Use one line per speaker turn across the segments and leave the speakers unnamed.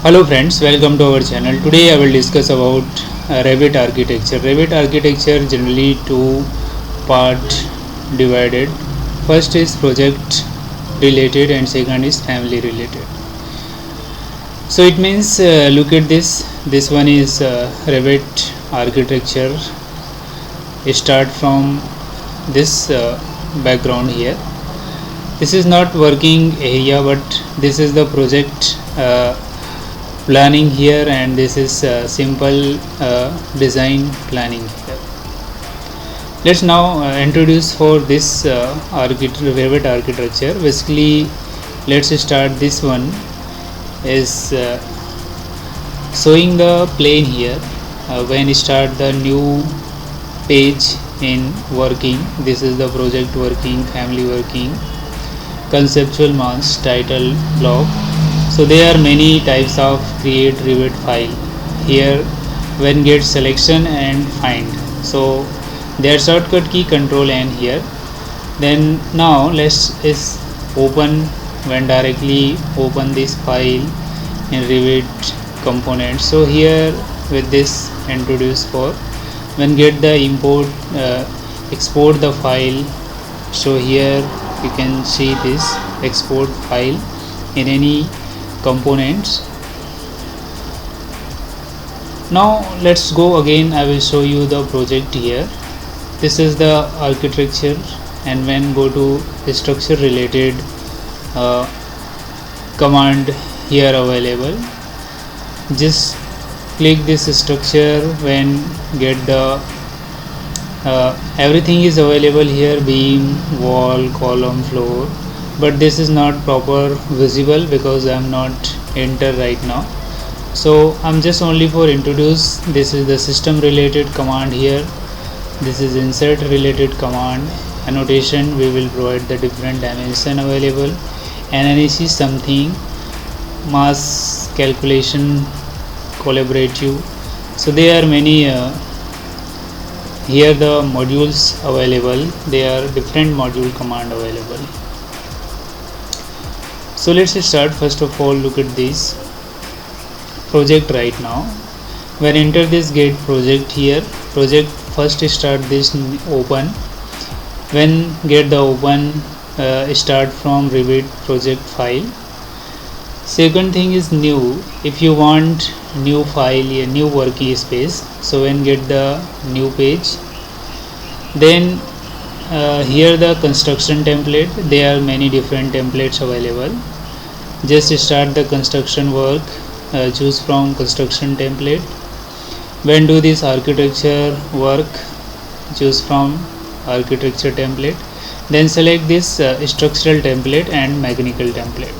Hello friends, welcome to our channel. Today I will discuss about Revit architecture. Revit architecture generally two part divided. First is project related and second is family related. So it means look at this. This one is Revit architecture. Start from this background here. This is not working area, but this is the project planning here, and this is simple design planning here. Let's now introduce for this Revit architecture. Basically, let's start. This one is showing the plane here. When start the new page in working, this is the project working, family working, conceptual mass, title block. So there are many types of create Revit file here. When get selection and find, so their shortcut key control N here. Then now let's is open. When directly open this file in Revit component, so here with this introduce for when get the import export the file. So here you can see this export file in any components. Now let's go again. I will show you the project here. This is the architecture, and when go to structure related command here available, just click this structure. When get the everything is available here, beam, wall, column, floor, but this is not proper visible because I am not enter right now. So I'm just only for introduce. This is the system related command here. This is insert related command. Annotation, we will provide the different dimension available. Analysis something, mass calculation, collaborative. So there are many here the modules available. There are different module command available. So let's start. First of all, look at this project right now. When enter this get project here, project first start this open. When get the open, start from Revit project file. Second thing is new. If you want new file, a new workspace, so when get the new page, then here the construction template. There are many different templates available. Just start the construction work, choose from construction template. When do this architecture work, choose from architecture template. Then select this structural template and mechanical template.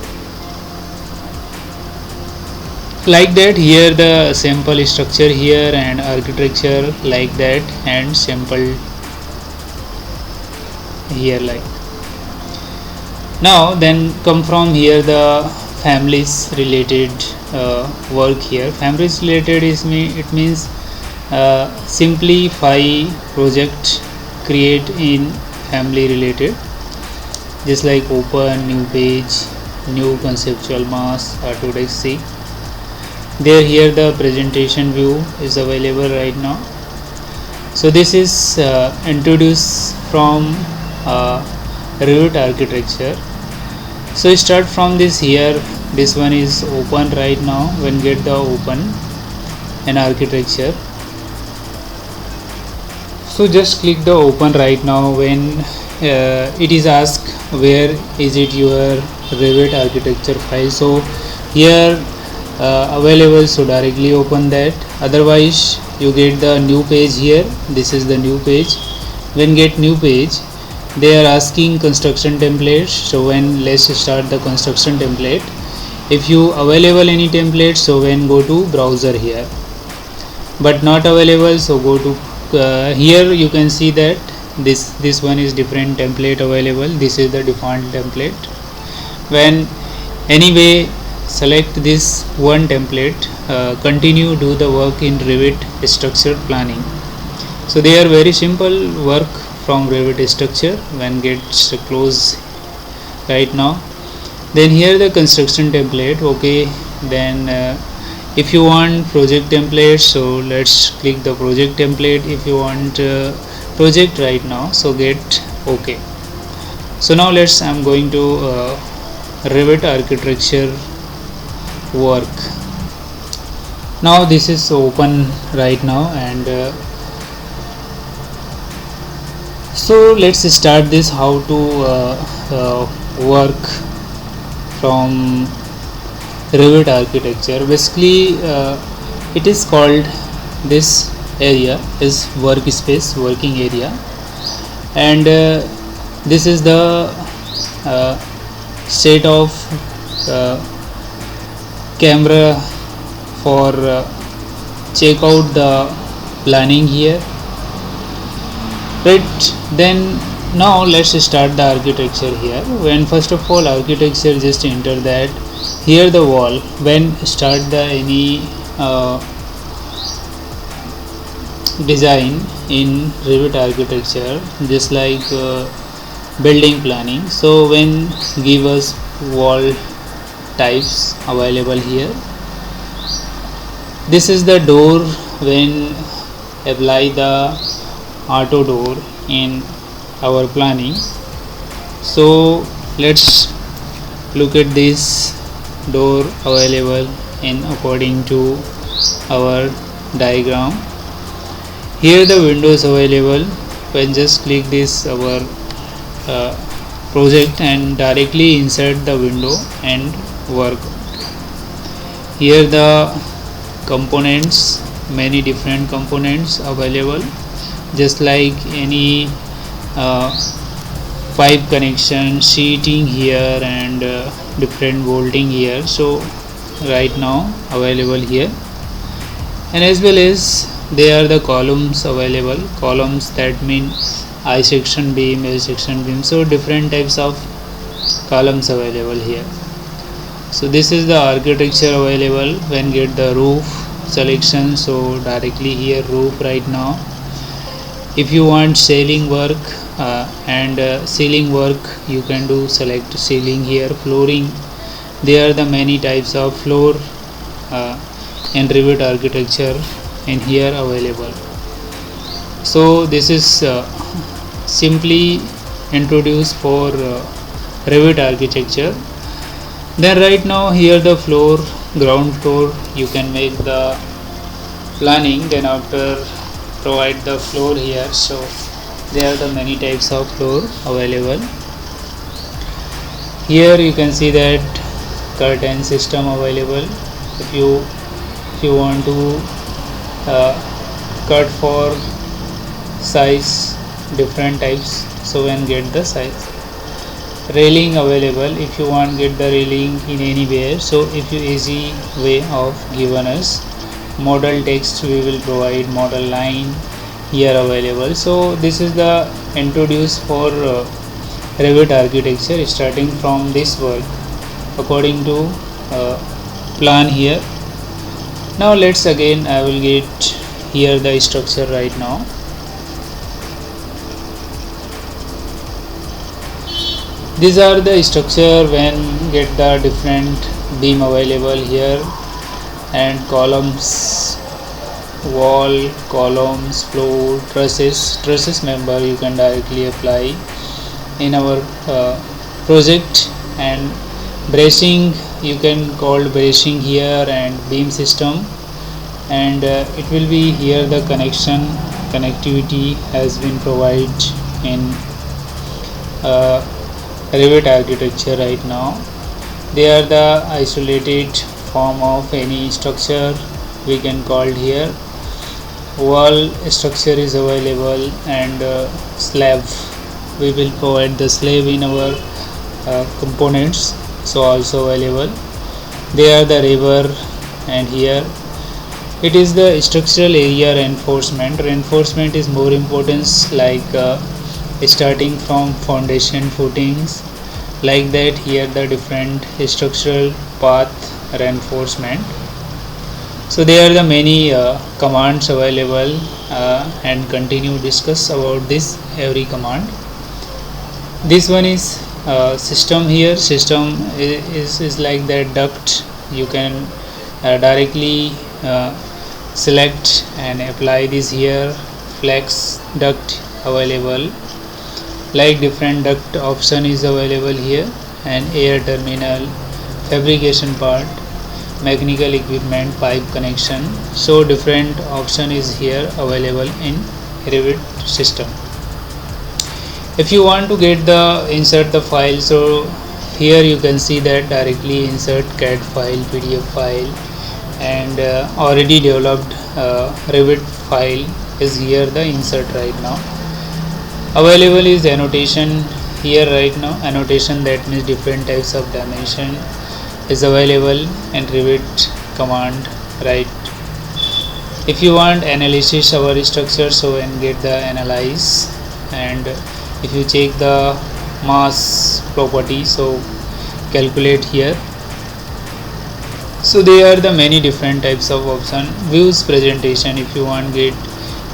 Like that, here the sample structure here and architecture like that, and sample here like. Now then come from here the families related work here. Families related is it means simplify project create in family related, just like open, new page, new conceptual mass, Autodesk C. There here the presentation view is available right now. So this is introduced from Revit architecture. So start from this here. This one is open right now. When get the open an architecture, so just click the open right now. When it is asked where is it your Revit architecture file, so here available, so directly open that. Otherwise you get the new page here. This is the new page. When get new page, they are asking construction templates. So when let's start the construction template. If you available any template, so when go to browser here, but not available, so go to here. You can see that this one is different template available. This is the default template. When anyway select this one template, continue do the work in Revit structure planning. So they are very simple work from Revit structure. When gets close right now, then here the construction template. Okay, Then if you want project template, so let's click the project template. If you want project right now, so get OK. So now I'm going to Revit architecture work. Now this is open right now, and so let's start this how to work from Revit architecture. Basically it is called, this area is workspace, working area, and this is the state of camera for check out the planning here, right? Then now let's start the architecture here. When first of all architecture, just enter that here the wall. When start the any design in Revit architecture, just like building planning, so when give us wall types available here. This is the door. When apply the auto door in our planning, so let's look at this door available in according to our diagram. Here the windows available. When just click this our project and directly insert the window and work. Here the components, many different components available, just like any pipe connection, sheeting here, and different bolting here, so right now available here. And as well as there are the columns available. Columns, that mean I section beam, L section beam, so different types of columns available here. So this is the architecture available. When get the roof selection, so directly here roof right now. If you want ceiling work and ceiling work, you can do select ceiling here. Flooring, there are the many types of floor in Revit architecture in here available. So this is simply introduced for Revit architecture. Then right now here the floor, ground floor, you can make the planning, then after provide the floor here. So there are the many types of floor available. Here you can see that curtain system available. If you want to cut for size, different types, so when get the size. Railing available. If you want get the railing in anywhere, so if you easy way of given us. Model text, we will provide model line here available. So this is the introduced for Revit architecture, starting from this work according to plan here. Now let's again, I will get here the structure right now. These are the structure when get the different beam available here, and columns, wall, columns, floor, trusses member you can directly apply in our project. And bracing, you can call bracing here, and beam system, and it will be here the connectivity has been provided in Revit architecture right now. They are the isolated form of any structure we can call here. Wall structure is available, and slab, we will provide the slab in our components, so also available. They are the river, and here it is the structural area reinforcement. Reinforcement is more importance, like starting from foundation footings, like that. Here the different structural path reinforcement. So there are the many commands available, and continue discuss about this every command. This one is system. Here system is like that duct you can directly select and apply this here. Flex duct available, like different duct option is available here, and air terminal, fabrication part, mechanical equipment, pipe connection. So different option is here available in Revit system. If you want to get the insert the file, so here you can see that directly insert CAD file, PDF file, and already developed Revit file is here, the insert right now. Available is annotation here right now. Annotation, that means different types of dimension is available in Revit command, right? If you want analysis our structure, so and get the analyze, and if you check the mass property, so calculate here. So there are the many different types of option. Views presentation, if you want get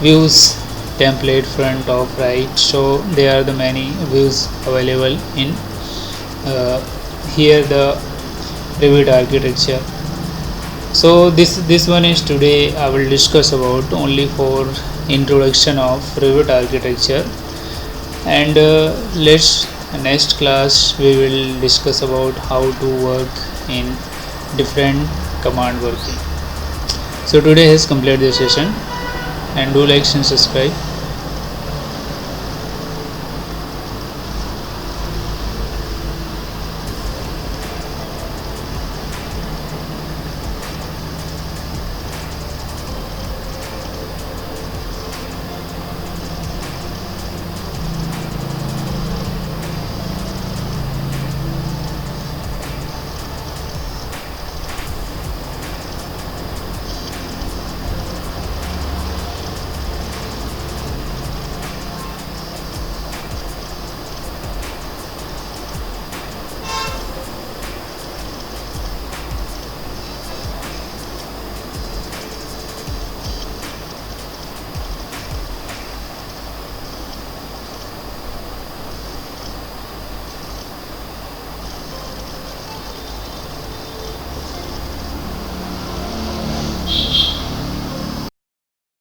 views template front of right, so there are the many views available in here the Revit architecture. So this one is today I will discuss about only for introduction of Revit architecture, and let's next class we will discuss about how to work in different command working. So today has completed the session, and do like and subscribe.